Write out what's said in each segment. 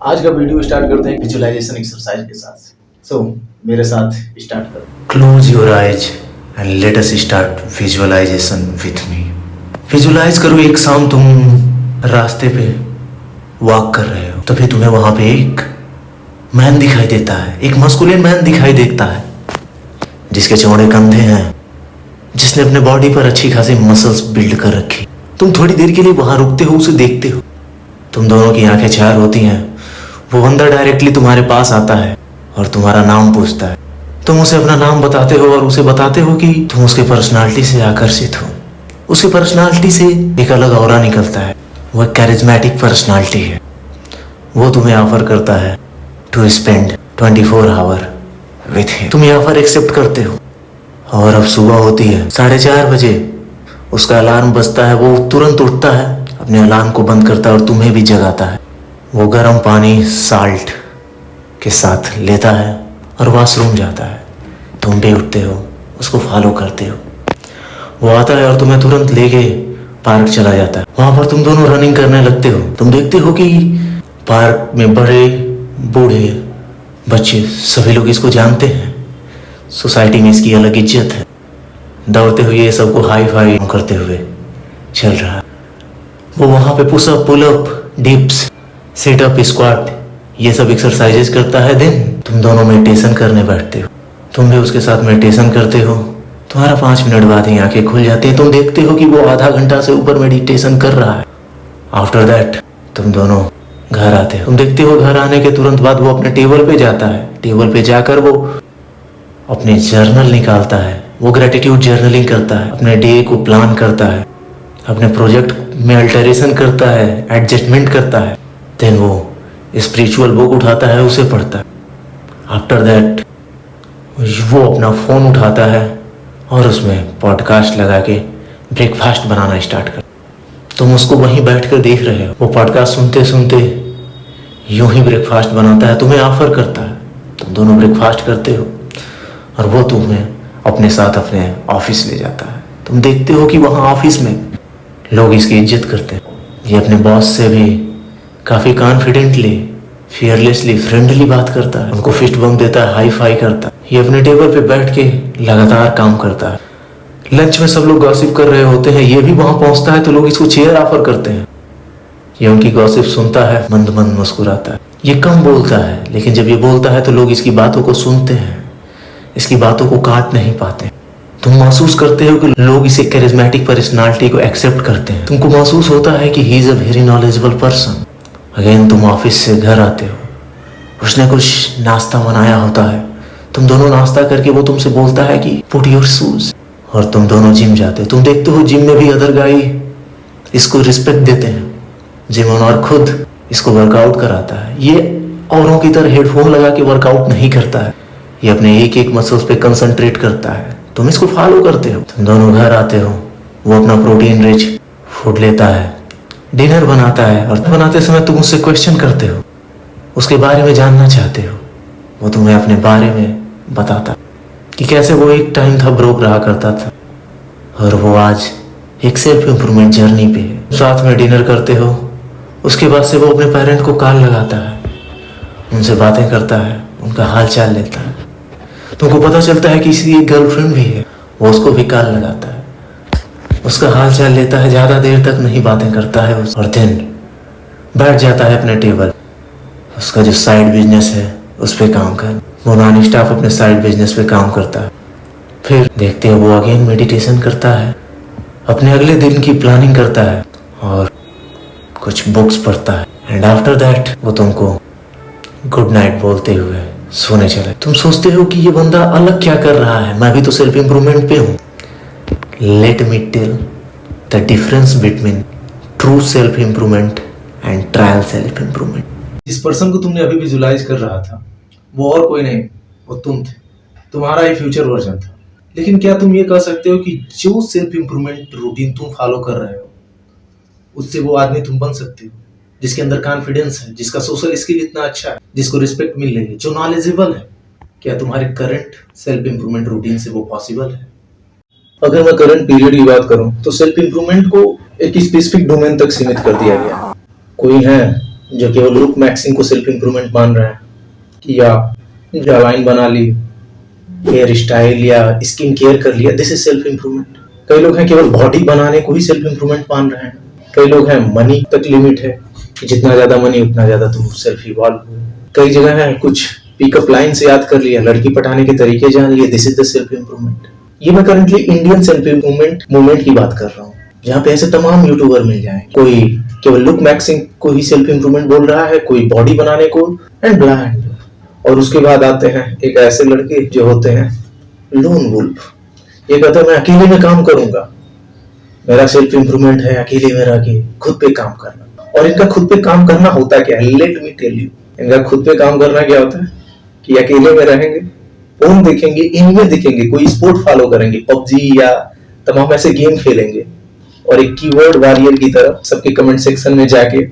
आज का video start करते हैं विजुअलाइजेशन एक्सरसाइज के साथ। मेरे साथ स्टार्ट करो। Close your eyes and let us start visualization with me. Visualise करो एक शाम तुम रास्ते पे वॉक कर रहे हो, तभी तुम्हें वहां पे एक मैन दिखाई देता है, एक मस्कुलिन मैन दिखाई देता है जिसके चौड़े कंधे हैं, जिसने अपने बॉडी पर अच्छी खासी मसल्स बिल्ड कर रखी। तुम थोड़ी देर के लिए वहां रुकते हो, उसे देखते हो, तुम दोनों की आंखें चार होती हैं। वो बंदा डायरेक्टली तुम्हारे पास आता है और तुम्हारा नाम पूछता है। तुम उसे अपना नाम बताते हो और उसे बताते हो कि तुम उसके पर्सनालिटी से आकर्षित हो। उसकी पर्सनालिटी से एक अलग ऑरा निकलता है, वो एक कैरिज्मेटिक पर्सनालिटी है। वो तुम्हें ऑफर करता है to spend 24 hour with him. तुम ये ऑफर एक्सेप्ट करते हो और अब सुबह होती है, 4:30 बजे उसका अलार्म बजता है। वो तुरंत उठता है, अपने अलार्म को बंद करता है और तुम्हें भी जगाता है। वो गर्म पानी साल्ट के साथ लेता है और वॉशरूम जाता है। तुम भी उठते हो, उसको फॉलो करते हो। वो आता है और तुम्हें तुरंत लेके पार्क चला जाता है। वहां पर तुम दोनों रनिंग करने लगते हो। तुम देखते हो कि पार्क में बड़े बूढ़े बच्चे सभी लोग इसको जानते हैं। सोसाइटी में इसकी अलग इज्जत है। दौड़ते हुए ये सबको हाई फाई करते हुए चल रहा है। वो वहां पे push up, pull up, dips, sit up, squat ये सब एक्सरसाइजेस करता है। देन तुम दोनों मेडिटेशन करने बैठते हो। तुम भी उसके साथ मेडिटेशन करते हो। तुम्हारा 5 मिनट बाद ही आंखें खुल जाती हैं। तुम देखते हो कि वो आधा घंटा से ऊपर मेडिटेशन कर रहा है। आफ्टर दैट तुम दोनों घर आते हो। तुम देखते हो घर आने के तुरंत बाद वो अपने टेबल पे जाता है। टेबल पे जाकर वो अपने जर्नल निकालता है। वो ग्रेटिट्यूड जर्नलिंग करता है, अपने डे को प्लान करता है, अपने प्रोजेक्ट में अल्टरेशन करता है, एडजस्टमेंट करता है। देन वो स्पिरिचुअल बुक उठाता है, उसे पढ़ता है। आफ्टर दैट वो अपना फ़ोन उठाता है और उसमें पॉडकास्ट लगा के ब्रेकफास्ट बनाना स्टार्ट कर। तुम उसको वहीं बैठकर देख रहे हो। वो पॉडकास्ट सुनते सुनते यूं ही ब्रेकफास्ट बनाता है, तुम्हें ऑफर करता है। तुम दोनों ब्रेकफास्ट करते हो और वो तुम्हें अपने साथ अपने ऑफिस ले जाता है। तुम देखते हो कि वहाँ ऑफिस में लोग इसकी इज्जत करते हैं। ये अपने बॉस से भी काफ़ी कॉन्फिडेंटली, फियरलेसली, फ्रेंडली बात करता है। उनको फिस्ट बम देता है, हाई फाई करता है। ये अपने टेबल पे बैठ के लगातार काम करता है। लंच में सब लोग गॉसिप कर रहे होते हैं, ये भी वहाँ पहुँचता है तो लोग इसको चेयर ऑफर करते हैं। ये उनकी गॉसिप सुनता है, मंद मंद मुस्कुराता है। ये कम बोलता है, लेकिन जब ये बोलता है तो लोग इसकी बातों को सुनते हैं, इसकी बातों को काट नहीं पाते। तुम महसूस करते हो कि लोग इसे कैरिज्मेटिक पर्सनालिटी को एक्सेप्ट करते हैं। तुमको महसूस होता है कि he is a very knowledgeable person. Again तुम ऑफिस से घर आते हो। उसने कुछ नाश्ता बनाया होता है। तुम दोनों नाश्ता करके वो तुमसे बोलता है कि पुट योर शूज, और तुम दोनों जिम जाते हो। तुम देखते हो जिम में भी अदर गाई इसको रिस्पेक्ट देते हैं। जिम ओनर खुद इसको वर्कआउट कराता है। ये औरों की तरह हेडफोन लगा के वर्कआउट नहीं करता है। ये अपने एक एक मसल्स पे कंसंट्रेट करता है। तुम इसको फॉलो करते हो। तुम दोनों घर आते हो। वो अपना प्रोटीन रिच फूड लेता है, डिनर बनाता है, और बनाते समय तुम उससे क्वेश्चन करते हो, उसके बारे में जानना चाहते हो। वो तुम्हें अपने बारे में बताता कि कैसे वो एक टाइम था ब्रोक रहा करता था और वो आज एक सेल्फ इम्प्रूवमेंट जर्नी पे है। साथ में डिनर करते हो। उसके बाद से वो अपने पेरेंट को कॉल लगाता है, उनसे बातें करता है, उनका हाल चाल लेता है। तुमको पता चलता है कि इसकी एक गर्लफ्रेंड भी है। वो उसको भी कॉल लगाता है, उसका हाल चाल लेता है। ज़्यादा देर तक नहीं बातें करता है और दिन बैठ जाता है अपने टेबल। उसका जो साइड बिजनेस है उस पर काम कर। वो नॉन स्टॉप अपने साइड बिजनेस पे काम करता है। फिर देखते हैं वो अगेन मेडिटेशन करता है, अपने अगले दिन की प्लानिंग करता है और कुछ बुक्स पढ़ता है। एंड आफ्टर दैट वो तुमको गुड नाइट बोलते हुए सोने चले। तुम सोचते हो कि ये बंदा अलग क्या कर रहा है, मैं भी तो सेल्फ इम्प्रूवमेंट पे हूँ। Let me tell the difference between true self improvement and trial self improvement. जिस पर्सन को तुमने अभी विजुलाइज कर रहा था वो और कोई नहीं, वो तुम थे। तुम्हारा ही फ्यूचर वर्जन था। लेकिन क्या तुम ये कह सकते हो कि जो सेल्फ इम्प्रूवमेंट रूटीन तुम फॉलो कर रहे हो उससे वो आदमी तुम बन सकते हो, जिसके अंदर कॉन्फिडेंस है, जिसका सोशल स्किल इतना अच्छा है, जिसको रिस्पेक्ट मिल रही है, जो नॉलेजेबल है? क्या तुम्हारे करंट सेल्फ इम्प्रूवमेंट रूटीन से वो पॉसिबल है? अगर मैं करंट पीरियड की बात करूं तो सेल्फ इम्प्रूवमेंट को एक स्पेसिफिक डोमेन तक सीमित कर दिया गया। कोई है जो केवल लुक मैक्सिंग को सेल्फ इंप्रूवमेंट मान रहा है, कि या जॉलाइन बना ली, हेयर स्टाइल या स्किन केयर कर लिया, दिस इज सेल्फ इंप्रूवमेंट। कई लोग हैं केवल बॉडी बनाने को ही सेल्फ इंप्रूवमेंट मान रहे हैं। कई लोग हैं मनी तक लिमिट है, कि जितना ज्यादा मनी उतना ज्यादा तुम सेल्फ इवॉल्व हो। कई जगह है कुछ पिकअप लाइन से याद कर लिया, लड़की पटाने के तरीके जान लिए, this is the self improvement. ये मैं currently Indian self improvement movement की बात कर रहा हूँ, जहाँ पे ऐसे तमाम यूट्यूबर मिल जाए। कोई केवल लुक मैक्सिंग को ही सेल्फ इंप्रूवमेंट बोल रहा है, कोई बॉडी बनाने को, एंड ब्लैंड। और उसके बाद आते हैं एक ऐसे लड़के जो होते हैं लोन वुल्फ। ये कहते हैं मैं अकेले में काम करूंगा, मेरा सेल्फ इंप्रूवमेंट है अकेले में रह के खुद पे काम करना। और इनका खुद पे काम करना होता क्या है, लेट मी टेल यू। इनका खुद पे काम करना क्या होता है कि अकेले में रहेंगे, फोन देखेंगे, इनमें दिखेंगे, कोई स्पोर्ट फॉलो करेंगे, पबजी या तमाम ऐसे गेम खेलेंगे, और एक कीवर्ड वॉरियर की तरह सबके कमेंट सेक्शन में जाके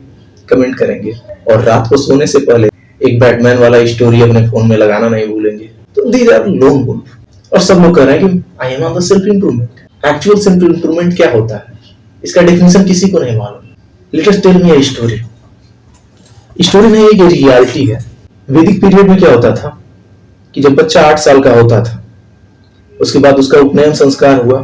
कमेंट करेंगे। और रात को सोने से पहले एक बैटमैन वाला स्टोरी अपने फोन में लगाना नहीं भूलेंगे। तो दीज आर लोन वुल्फ। और सब लोग कह रहे हैं कि I am on the self improvement. Actual self improvement क्या होता है, इसका डेफिनेशन किसी को नहीं मालूम। Let us tell me a story. Story नहीं, एक रियलिटी है। वैदिक पीरियड में क्या होता था कि जब बच्चा 8 साल का होता था, उसके बाद उसका उपनयन संस्कार हुआ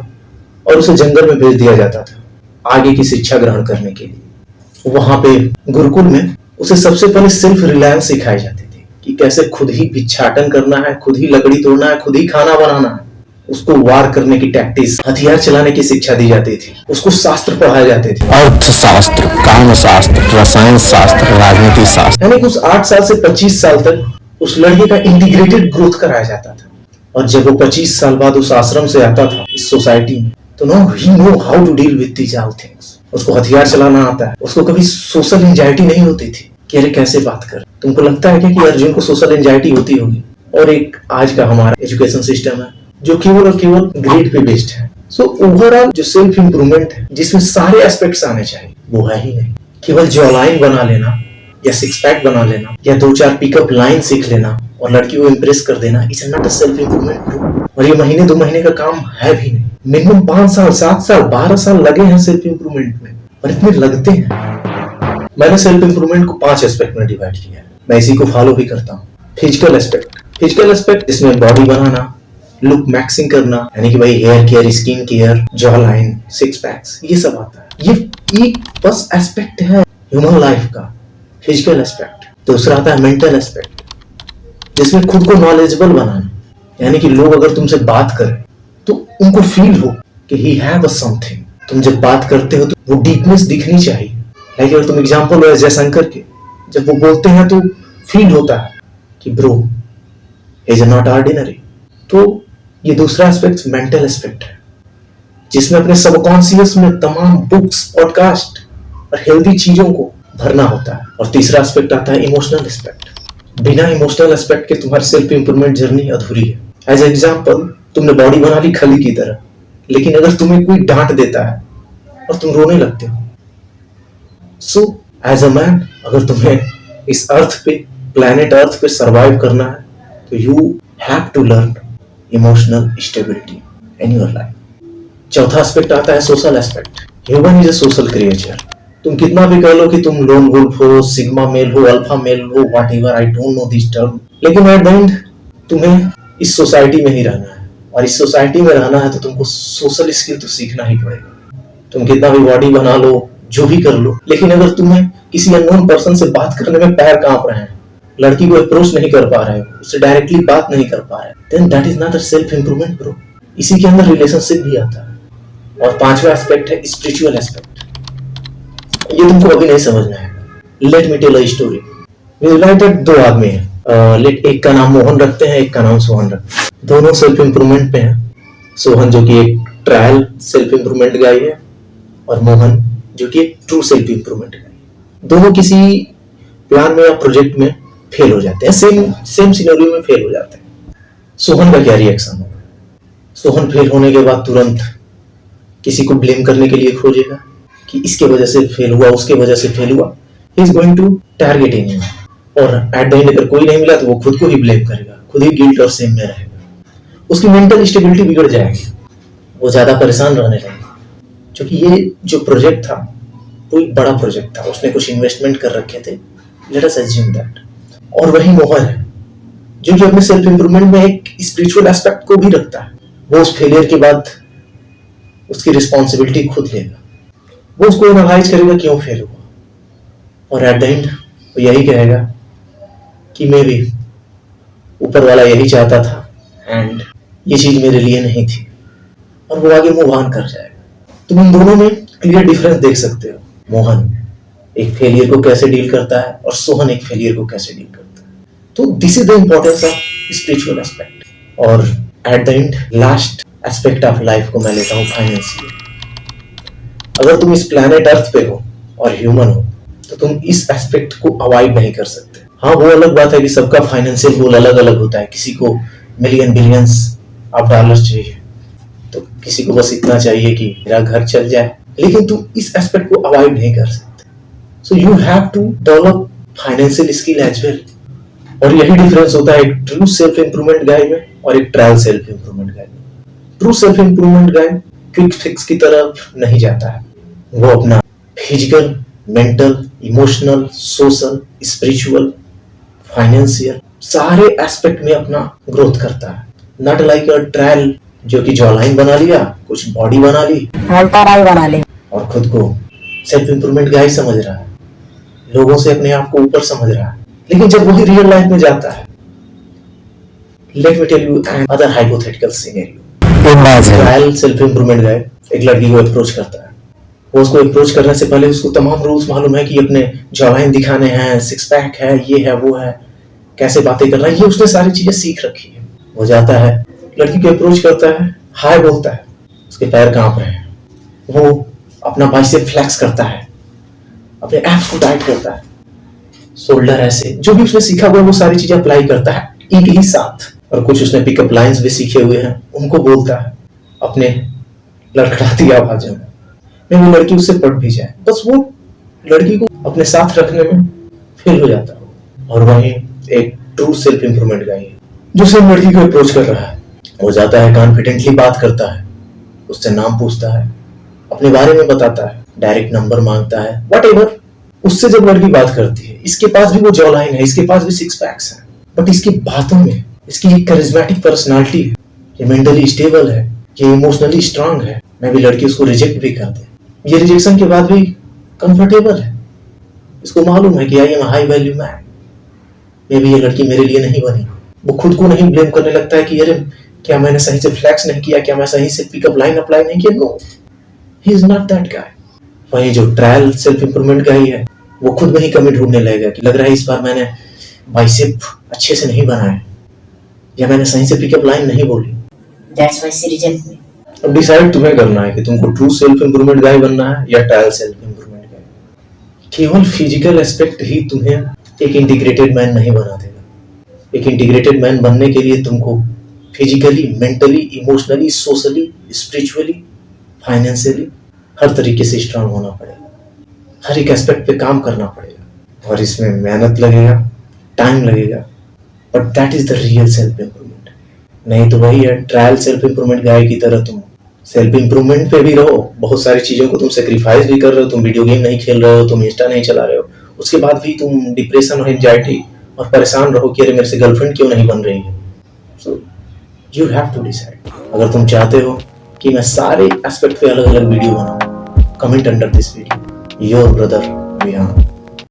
और उसे जंगल में भेज दिया जाता था आगे की शिक्षा ग्रहण करने के लिए। वहां पे गुरुकुल में उसे सबसे पहले सेल्फ रिलायंस सिखाई जाती थी, कि कैसे खुद ही भिक्षाटन करना है, खुद ही लकड़ी तोड़ना है, खुद ही खाना बनाना है। उसको वार करने की टैक्टिक्स, हथियार चलाने की शिक्षा दी जाती थी। उसको शास्त्र पढ़ाए जाते थे, अर्थशास्त्र, काम शास्त्र, रसायन शास्त्र, राजनीति शास्त्र। यानी कि उस 8 साल से 25 साल तक उस लड़के का इंटीग्रेटेड ग्रोथ कराया जाता था। और जब वो 25 साल बाद उस आश्रम से आता था इस सोसाइटी में, तो no he know how to deal with these all things. उसको हथियार चलाना आता है, उसको कभी सोशल एंजाइटी नहीं होती थी कि अरे कैसे बात कर। तुमको लगता है क्या कि अर्जुन को सोशल एंजाइटी होती होगी? और एक आज का हमारा एजुकेशन सिस्टम है जो केवल और केवल ग्रेड पे बेस्ड है। सो ओवरऑल जो सेल्फ इंप्रूवमेंट है, जिसमें सारे एस्पेक्ट्स आने चाहिए, वो है ही नहीं। केवल जॉलाइन बना लेना या सिक्स पैक बना लेना या 2-4 पिकअप लाइन सीख लेना और लड़की को इम्प्रेस कर देना, it's not a self improvement. और ये महीने 2 महीने का काम है भी नहीं। मिनिमम 5 साल 7 साल 12 साल लगे हैं सेल्फ इंप्रूवमेंट में, और इतने लगते हैं। मैंने सेल्फ इंप्रूवमेंट को 5 एस्पेक्ट में डिवाइड किया है, मैं इसी को फॉलो भी करता हूँ। फिजिकल एस्पेक्ट जिसमें बॉडी बनाना, लुक मैक्सिंग करना, यानी कि भाई hair care, skin care, jaw line, six packs, ये सब आता है। ये एक बस एस्पेक्ट है ह्यूमन लाइफ का, फिजिकल एस्पेक्ट। दूसरा आता है मेंटल एस्पेक्ट, जिसमें खुद को नॉलेजेबल बनाना, यानी कि लोग अगर तुमसे बात करें तो उनको फील हो कि ही हैव अ समथिंग। तुम जब बात करते हो तो वो डीपनेस दिखनी चाहिए। लाइक अगर तुम एग्जांपल लो जयशंकर के, जब वो बोलते हैं तो फील होता है कि ब्रो इज नॉट ऑर्डिनरी। तो ये दूसरा एस्पेक्ट मेंटल एस्पेक्ट है, जिसमें अपने सबकॉन्शियस में तमाम बुक्स, पॉडकास्ट और हेल्दी चीजों को भरना होता है। और तीसरा एस्पेक्ट आता है इमोशनल एस्पेक्ट। बिना इमोशनल एस्पेक्ट के तुम्हारी सेल्फ इंप्रूवमेंट जर्नी अधूरी है। एज एग्जांपल, तुमने बॉडी बना ली खली की तरह, लेकिन अगर तुम्हें कोई डांट देता है और तुम रोने लगते हो, सो एज अ मैन, अगर तुम्हें इस अर्थ पे, प्लैनेट अर्थ पे सरवाइव करना है, तो you have to learn emotional stability in your life. चौथा एस्पेक्ट आता है social aspect. Human is a social creature. तुम कितना भी कह लो कि तुम लोन वुल्फ हो, सिग्मा मेल हो, अल्फा मेल हो, whatever, I don't know this term, लेकिन एट द एंड तुम्हें इस सोसाइटी में ही रहना है। और इस सोसाइटी में रहना है तो तुमको सोशल स्किल तो सीखना ही पड़ेगा। तुम कितना भी बॉडी बना लो, जो भी कर लो, लेकिन अगर तुम्हें किसी अननोन पर्सन से बात करने में पैर कांप रहे हैं, लड़की को अप्रोच नहीं कर पा रहे हो, उससे डायरेक्टली बात नहीं कर पा रहे, then that is not a self improvement bro. इसी के अंदर रिलेशनशिप भी आता है। और 5वां एस्पेक्ट है स्पिरिचुअल एस्पेक्ट। ये तुमको अभी नहीं समझना है। Let me tell a story. United 2 आदमी है, एक का नाम मोहन रखते हैं, एक का नाम सोहन रखते हैं। दोनों सेल्फ इंप्रूवमेंट पे हैं। सोहन जो कि एक ट्रायल सेल्फ इंप्रूवमेंट गाई है, और मोहन जो कि एक ट्रू सेल्फ इंप्रूवमेंट गाई। दोनों किसी प्लान में या प्रोजेक्ट में फेल हो जाते हैं, सेम सिनेरियो में फेल हो जाते हैं। सोहन का क्या रिएक्शन होगा? सोहन फेल होने के बाद तुरंत किसी को ब्लेम करने के लिए खोजेगा कि इसके वजह से फेल हुआ, उसके वजह से फेल हुआ। He is going to target him, और एट द एंड अगर कोई नहीं मिला तो वो खुद को ही ब्लेम करेगा, खुद ही गिल्ट और शेम में रहेगा। उसकी मेंटल स्टेबिलिटी बिगड़ जाएगी, वो ज्यादा परेशान रहने लगेगा। क्योंकि ये जो प्रोजेक्ट था वो एक बड़ा प्रोजेक्ट था, उसने कुछ इन्वेस्टमेंट कर रखे थे लेट अस अज्यूम दैट। और वही मोहन है जो कि अपने सेल्फ इंप्रूवमेंट में एक स्पिरिचुअल एस्पेक्ट को भी रखता है। वो उस फेलियर के बाद उसकी रिस्पॉन्सिबिलिटी खुद लेगा, वो उसको एनालाइज करेगा क्यों फेल हुआ, और एट द एंड वो यही कहेगा कि मे बी ऊपर वाला यही चाहता था एंड ये चीज मेरे लिए नहीं थी, और वो आगे मूव ऑन कर जाएगा। तुम इन दोनों में क्लियर डिफरेंस देख सकते हो। मोहन एक फेलियर को कैसे डील करता है और सोहन एक फेलियर को कैसे डील करता है। तो this is the importance of spiritual aspect. और at the end last aspect of life को मैं लेता हूँ फाइनेंशियल। अगर तुम इस प्लैनेट अर्थ पे हो और ह्यूमन हो तो तुम इस एस्पेक्ट को अवॉइड नहीं कर सकते। हाँ, वो अलग बात है कि सबका फाइनेंशियल गोल अलग अलग होता है। किसी को मिलियन बिलियंस ऑफ डॉलर्स चाहिए, तो किसी को बस इतना चाहिए कि मेरा घर चल जाए, लेकिन तुम इस एस्पेक्ट को अवॉइड नहीं कर सकते। So you have to develop financial skill as well. और यही डिफरेंस होता है एक ट्रू सेल्फ इंप्रूवमेंट गाय में और एक ट्रायल सेल्फ इंप्रूवमेंट गाय में। ट्रू सेल्फ इंप्रूवमेंट गाय क्विक फिक्स की तरफ नहीं जाता है, वो अपना physical, mental, emotional, social, spiritual, financial सारे एस्पेक्ट में अपना ग्रोथ करता है। नॉट लाइक अ ट्रायल जो कि जॉलाइन बना लिया, कुछ बॉडी बना ली और खुद को सेल्फ इंप्रूवमेंट गाय समझ रहा है, लोगों से अपने आप को ऊपर समझ रहा है। लेकिन जब वही रियल लाइफ में जाता है, let me tell you another hypothetical scenario. Trial self improvement guy एक लड़की को अप्रोच करता है। वो उसको अप्रोच करने से पहले उसको तमाम रूल्स मालूम है कि अपने जॉलाइन दिखाने हैं, सिक्स पैक है, ये है, वो है, कैसे बातें करना है, ये उसने सारी चीजें सीख रखी है। वो जाता है, लड़की को अप्रोच करता है, हाय बोलता है, उसके पैर कांप रहे हैं, वो अपना बाइसेप फ्लेक्स करता है, अपने एब्स को टाइट करता है, शोल्डर ऐसे, जो भी उसने सीखा हुआ है वो सारी चीजें अप्लाई करता है एक ही साथ। और कुछ उसने पिकअप लाइंस भी सीखे हुए हैं, उनको बोलता है अपने लड़खड़ाती आवाजों में। वो लड़की उससे पट भी जाए, बस वो लड़की को अपने साथ रखने में फेल हो जाता है। और वहीं एक ट्रू सेल्फ इंप्रूवमेंट गाय है जो सिर्फ लड़की को अप्रोच कर रहा है। वो जाता है, कॉन्फिडेंटली बात करता है, उससे नाम पूछता है, अपने बारे में बताता है, डायरेक्ट नंबर मांगता है, व्हाटएवर। उससे जब लड़की बात करती है, इसके पास भी वो जॉलाइन है, इसके पास भी सिक्स पैक्स है, बट इसकी बातों में इसकी एक करिज्मेटिक पर्सनालिटी है, ये मेंटली स्टेबल है, ये इमोशनली स्ट्रांग है। मैं भी लड़की उसको रिजेक्ट भी कर दे, ये रिजेक्शन के बाद भी कंफर्टेबल है। इसको मालूम है कि I M high value man, may be ये लड़की मेरे लिए नहीं बनी। वो खुद को नहीं ब्लेम करने लगता है कि अरे क्या मैंने सही से फ्लैक्स नहीं किया, क्या मैं सही से पिकअप लाइन अप्लाई नहीं किया। No, he is not that guy. वही जो ट्रायल सेल्फ इंप्रूवमेंट गाय है, वो खुद में ही कमी ढूंढने लगेगा कि लग रहा है इस बार मैंने बाइसेप अच्छे से नहीं बनाया, या मैंने सही से पिकअप लाइन नहीं बोली। That's why she reject me. अब डिसाइड तुम्हें करना है कि तुमको ट्रू सेल्फ इंप्रूवमेंट गाय बनना है या ट्रायल सेल्फ इंप्रूवमेंट गाय। केवल फिजिकल एस्पेक्ट ही तुम्हें एक इंटीग्रेटेड मैन नहीं बना देगा। एक इंटीग्रेटेड मैन बनने के लिए तुमको physically, mentally, emotionally, socially, spiritually, financially हर तरीके से स्ट्रांग होना पड़ेगा। हर एक एस्पेक्ट पे काम करना पड़ेगा, और इसमें मेहनत लगेगा, टाइम लगेगा, but that is the real self improvement. नहीं तो वही है, ट्रायल सेल्फ इंप्रूवमेंट गाय की तरह तुम सेल्फ इंप्रूवमेंट पे भी रहो, बहुत सारी चीजों को तुम सेक्रीफाइस भी कर रहे हो, तुम वीडियो गेम नहीं खेल रहे हो, तुम इंस्टा नहीं चला रहे हो, उसके बाद भी तुम डिप्रेशन और एंजाइटी और परेशान रहो कि अरे मेरे से गर्लफ्रेंड क्यों नहीं बन रही है। So you have to decide. अगर तुम चाहते हो कि मैं सारे एस्पेक्ट पे अलग अलग वीडियो बनाऊं, comment under this video. Your brother Vihaan.